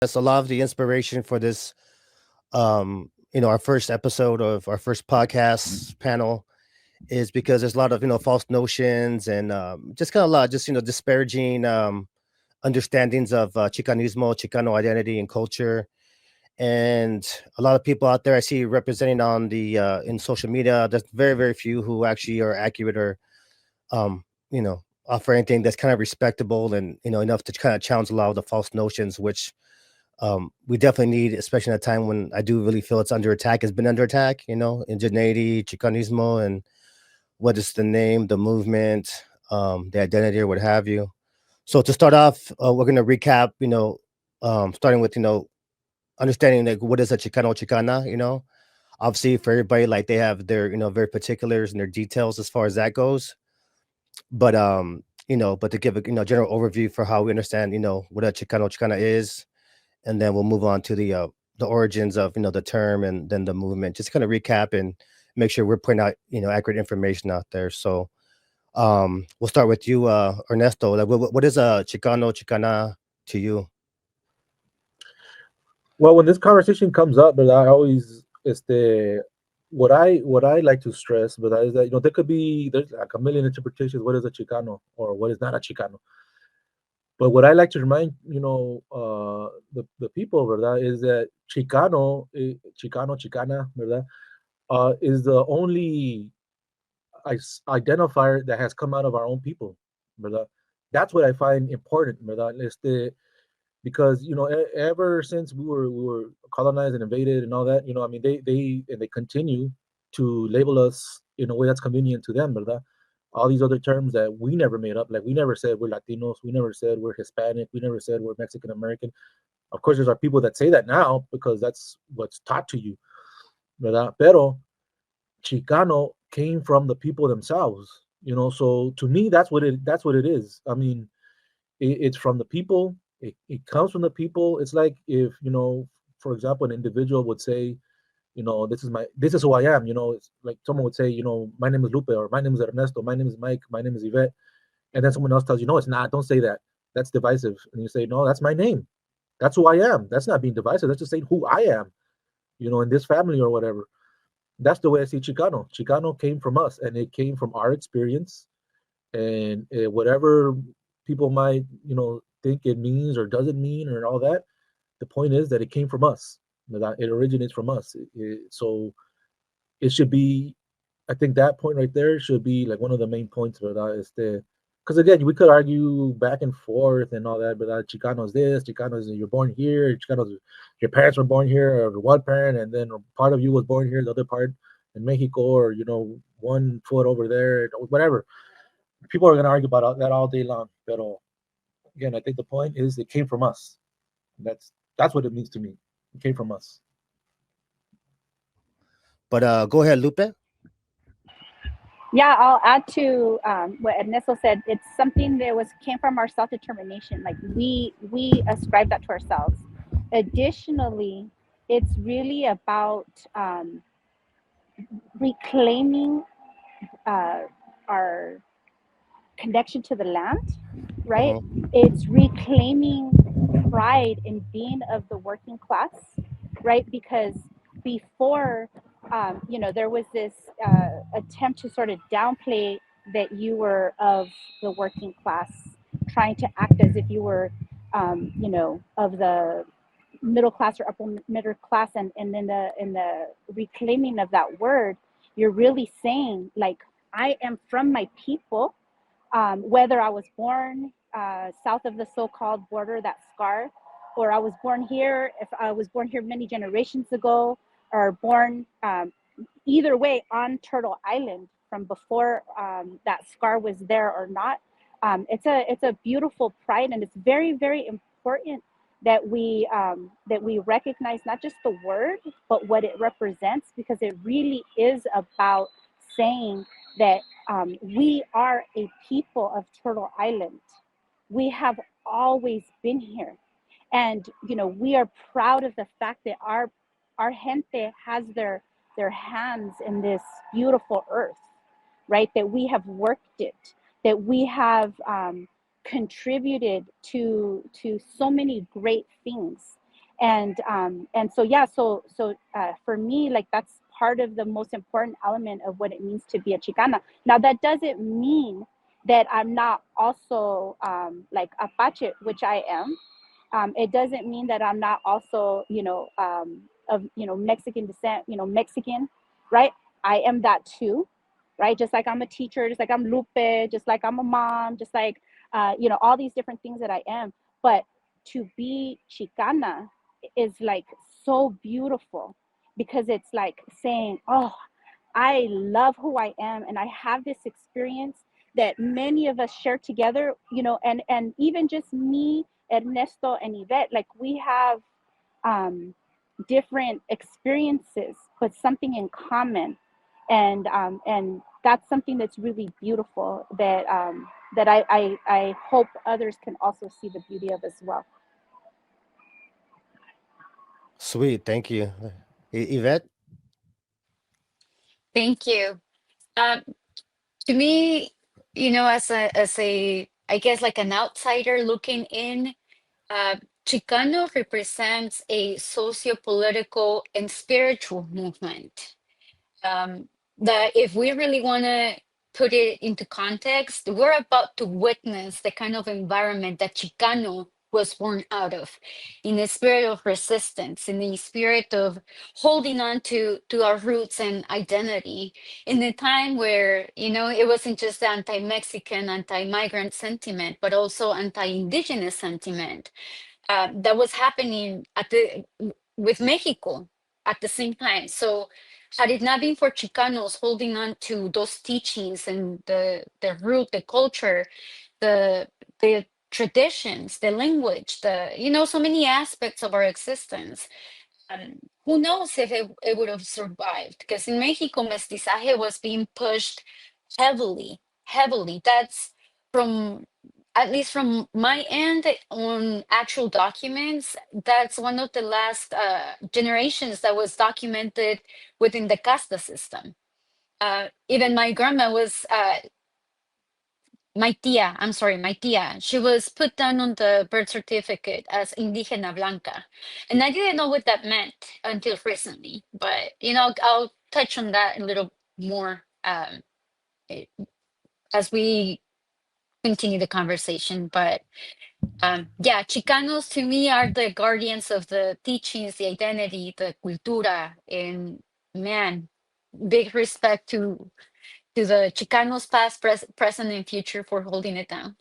That's a lot of the inspiration for this, our first episode of our first podcast panel is because there's a lot of false notions and just kind of a lot just disparaging understandings of Chicanismo, Chicano identity and culture, and a lot of people out there I see representing on the in social media. There's very very few who actually are accurate or um, offer anything that's kind of respectable and enough to kind of challenge a lot of the false notions, which we definitely need, especially in a time when I do really feel it's under attack. It's been under attack, indigeneity, Chicanismo, and what is the name, the movement, the identity, or what have you. So to start off, we're going to recap, starting with, understanding like what is a Chicano Chicana, obviously for everybody, like they have their, very particulars and their details as far as that goes. But, but to give a, general overview for how we understand, what a Chicano Chicana is, and then we'll move on to the origins of the term and then the movement. Just kind of recap and make sure we're putting out accurate information out there. So we'll start with you, Ernesto. Like, what is a Chicano Chicana to you? Well, when this conversation comes up, but I always what I like to stress, but is that there could be there's like a million interpretations. What is a Chicano or what is not a Chicano? But what I like to remind the people, verdad, is that Chicano, Chicana, verdad, is the only identifier that has come out of our own people, verdad. That's what I find important, verdad. Because ever since we were colonized and invaded and all that, I mean they continue to label us in a way that's convenient to them, verdad? All these other terms that we never made up, like we never said we're Latinos, we never said we're Hispanic, we never said we're Mexican American. Of course there's our people that say that now because that's what's taught to you, verdad? Pero Chicano came from the people themselves, so to me that's what it is. I mean, it's from the people. It comes from the people. It's like if for example, an individual would say, this is who I am. It's like someone would say, my name is Lupe, or my name is Ernesto, my name is Mike, my name is Ivette, and then someone else tells you, no, it's not. Don't say that. That's divisive. And you say, no, that's my name. That's who I am. That's not being divisive. That's just saying who I am. In this family or whatever. That's the way I see Chicano. Chicano came from us, and it came from our experience, and whatever people might think it means or doesn't mean or all that, the point is that it came from us, that it originates from us. So it should be, I think that point right there should be like one of the main points, verdad? Because again, we could argue back and forth and all that, but Chicano is this, Chicano is you're born here, Chicano is your parents were born here, or one parent, and then part of you was born here, the other part in Mexico, or 1 foot over there, whatever. People are going to argue about that all day long. But again, I think the point is it came from us. That's what it means to me. It came from us. But go ahead, Lupe. Yeah, I'll add to what Ernesto said. It's something that was came from our self determination. Like we ascribe that to ourselves. Additionally, it's really about reclaiming uh, our connection to the land, right? Uh-huh. It's reclaiming pride in being of the working class, right? Because before, there was this attempt to sort of downplay that you were of the working class, trying to act as if you were, of the middle class or upper middle class, and in the reclaiming of that word, you're really saying like, I am from my people, whether I was born south of the so-called border, that scar, or I was born here, if I was born here many generations ago, or born either way on Turtle Island from before that scar was there or not. It's a beautiful pride, and it's very very important that we recognize not just the word but what it represents, because it really is about saying that we are a people of Turtle Island. We have always been here, and we are proud of the fact that our gente has their hands in this beautiful earth, right? That we have worked it, that we have contributed to so many great things. And so yeah, for me, like, that's part of the most important element of what it means to be a Chicana. Now that doesn't mean that I'm not also like Apache, which I am. It doesn't mean that I'm not also, of, Mexican descent, Mexican, right? I am that too, right? Just like I'm a teacher, just like I'm Lupe, just like I'm a mom, just like, all these different things that I am. But to be Chicana is like so beautiful, because it's like saying, oh, I love who I am, and I have this experience that many of us share together, and even just me, Ernesto, and Ivette, like, we have um, different experiences, but something in common, and that's something that's really beautiful, that I hope others can also see the beauty of as well. Sweet, thank you. Yvette. Thank you. Um, to me, as a I guess like an outsider looking in, uh, Chicano represents a socio-political and spiritual movement. um, that if we really want to put it into context, we're about to witness the kind of environment that Chicano was born out of, in the spirit of resistance, in the spirit of holding on to our roots and identity, in a time where, it wasn't just the anti-Mexican, anti-migrant sentiment, but also anti-indigenous sentiment that was happening with Mexico at the same time. So had it not been for Chicanos holding on to those teachings and the root, the culture, the traditions, the language, so many aspects of our existence, who knows if it would have survived? Because in Mexico, mestizaje was being pushed heavily, heavily. That's from, at least from my end, on actual documents. That's one of the last generations that was documented within the casta system. Even my grandma was my tia, I'm sorry, my tia, she was put down on the birth certificate as Indigena Blanca. And I didn't know what that meant until recently. But, I'll touch on that a little more eh, as we continue the conversation. But yeah, Chicanos to me are the guardians of the teachings, the identity, the cultura. And man, big respect to the Chicanos past, present, and future for holding it down.